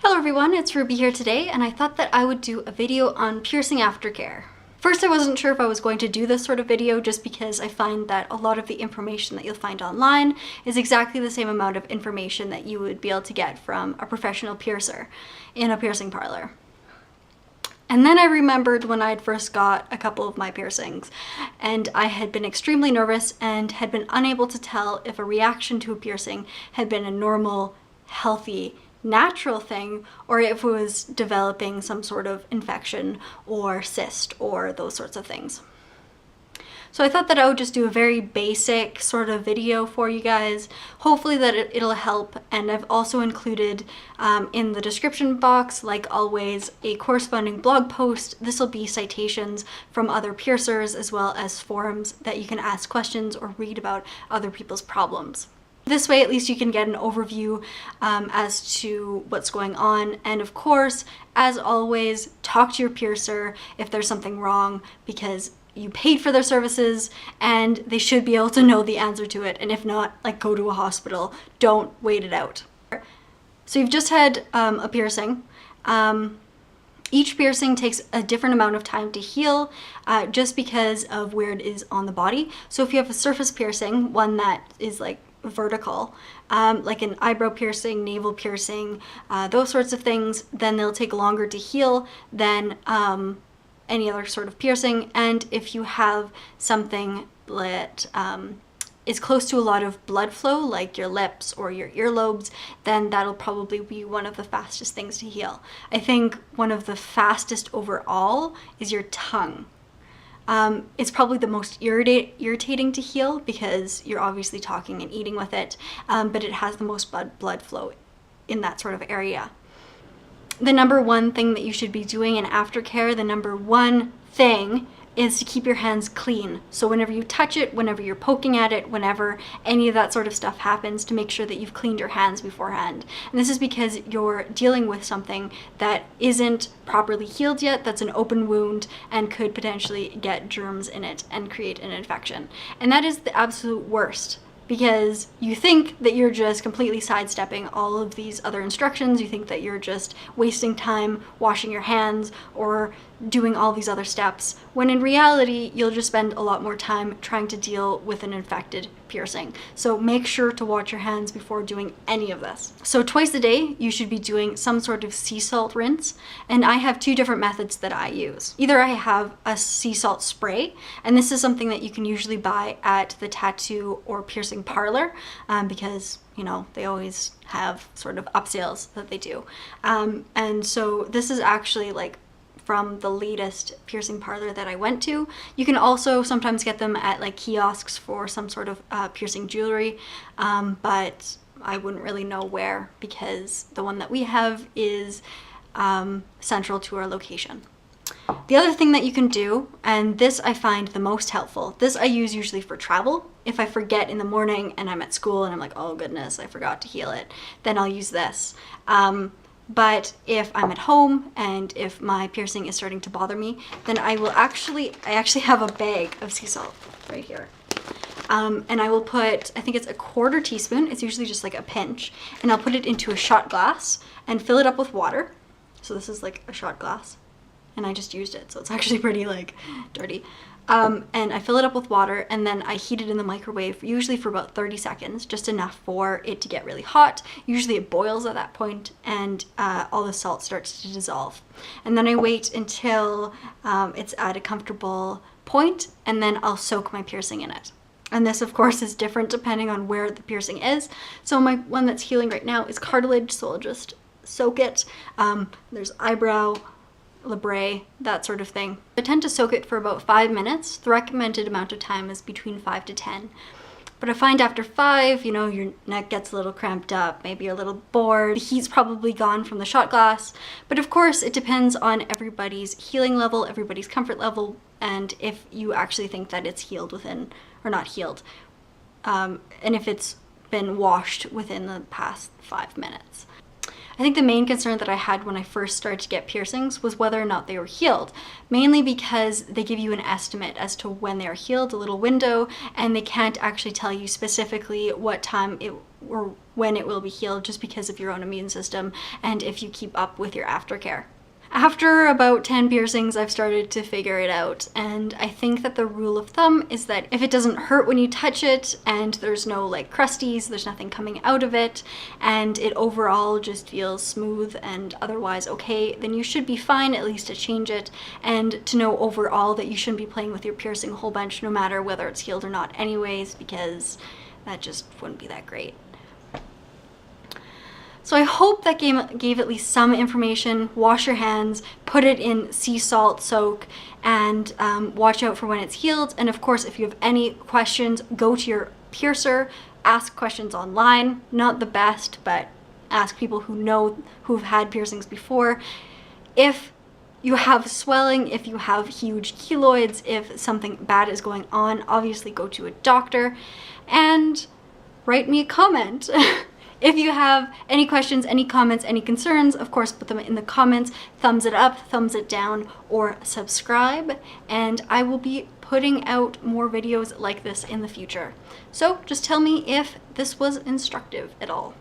Hello everyone, it's Ruby here today, and I thought that I would do a video on piercing aftercare. First, I wasn't sure if I was going to do this sort of video just because I find that a lot of the information that you'll find online is exactly the same amount of information that you would be able to get from a professional piercer in a piercing parlor. And then I remembered when I had first got a couple of my piercings, and I had been extremely nervous and had been unable to tell if a reaction to a piercing had been a normal, healthy, natural thing, or if it was developing some sort of infection or cyst or those sorts of things. So I thought that I would just do a very basic sort of video for you guys. Hopefully that it'll help, and I've also included in the description box, like always, a corresponding blog post. This will be citations from other piercers as well as forums that you can ask questions or read about other people's problems. This way, at least you can get an overview as to what's going on. And of course, as always, talk to your piercer if there's something wrong, because you paid for their services and they should be able to know the answer to it. And if not, like, go to a hospital. Don't wait it out. So you've just had a piercing. Each piercing takes a different amount of time to heal just because of where it is on the body. So if you have a surface piercing, one that is like vertical, like an eyebrow piercing, navel piercing, those sorts of things, then they'll take longer to heal than any other sort of piercing. And if you have something that is close to a lot of blood flow, like your lips or your earlobes, then that'll probably be one of the fastest things to heal. I think one of the fastest overall is your tongue. It's probably the most irritating to heal because you're obviously talking and eating with it, but it has the most blood flow in that sort of area. The number one thing that you should be doing in aftercare, the number one thing, is to keep your hands clean. So whenever you touch it, whenever you're poking at it, whenever any of that sort of stuff happens, to make sure that you've cleaned your hands beforehand. And this is because you're dealing with something that isn't properly healed yet, that's an open wound and could potentially get germs in it and create an infection. And that is the absolute worst, because you think that you're just completely sidestepping all of these other instructions. You think that you're just wasting time washing your hands or doing all these other steps, when in reality, you'll just spend a lot more time trying to deal with an infected piercing. So make sure to wash your hands before doing any of this. So twice a day, you should be doing some sort of sea salt rinse. And I have two different methods that I use. Either I have a sea salt spray, and this is something that you can usually buy at the tattoo or piercing parlor, because you know, they always have sort of upsales that they do. And so this is actually like from the latest piercing parlor that I went to. You can also sometimes get them at like kiosks for some sort of piercing jewelry, but I wouldn't really know where, because the one that we have is central to our location. The other thing that you can do, and this I find the most helpful, this I use usually for travel. If I forget in the morning and I'm at school and I'm like, oh goodness, I forgot to heal it, then I'll use this. But if I'm at home and if my piercing is starting to bother me, then I actually have a bag of sea salt right here. And I will put, I think it's a 1/4 teaspoon, it's usually just like a pinch, and I'll put it into a shot glass and fill it up with water. So this is like a shot glass, and I just used it, so it's actually pretty like dirty. And I fill it up with water, and then I heat it in the microwave, usually for about 30 seconds, just enough for it to get really hot. Usually it boils at that point, and all the salt starts to dissolve. And then I wait until it's at a comfortable point, and then I'll soak my piercing in it. And this, of course, is different depending on where the piercing is. So my one that's healing right now is cartilage, so I'll just soak it. There's eyebrow, labret, that sort of thing. I tend to soak it for about 5 minutes. The recommended amount of time is between 5 to 10. But I find after 5, you know, your neck gets a little cramped up, maybe you're a little bored, the heat's probably gone from the shot glass. But of course, it depends on everybody's healing level, everybody's comfort level, and if you actually think that it's healed within, or not healed, and if it's been washed within the past 5 minutes. I think the main concern that I had when I first started to get piercings was whether or not they were healed, mainly because they give you an estimate as to when they are healed, a little window, and they can't actually tell you specifically what time or when it will be healed, just because of your own immune system and if you keep up with your aftercare. After about 10 piercings, I've started to figure it out, and I think that the rule of thumb is that if it doesn't hurt when you touch it and there's no like crusties, there's nothing coming out of it, and it overall just feels smooth and otherwise okay, then you should be fine, at least to change it, and to know overall that you shouldn't be playing with your piercing a whole bunch, no matter whether it's healed or not anyways, because that just wouldn't be that great. So I hope that gave at least some information. Wash your hands, put it in sea salt soak, and watch out for when it's healed. And of course, if you have any questions, go to your piercer, ask questions online. Not the best, but ask people who know, who've had piercings before. If you have swelling, if you have huge keloids, if something bad is going on, obviously go to a doctor and write me a comment. If you have any questions, any comments, any concerns, of course, put them in the comments. Thumbs it up, thumbs it down, or subscribe. And I will be putting out more videos like this in the future. So just tell me if this was instructive at all.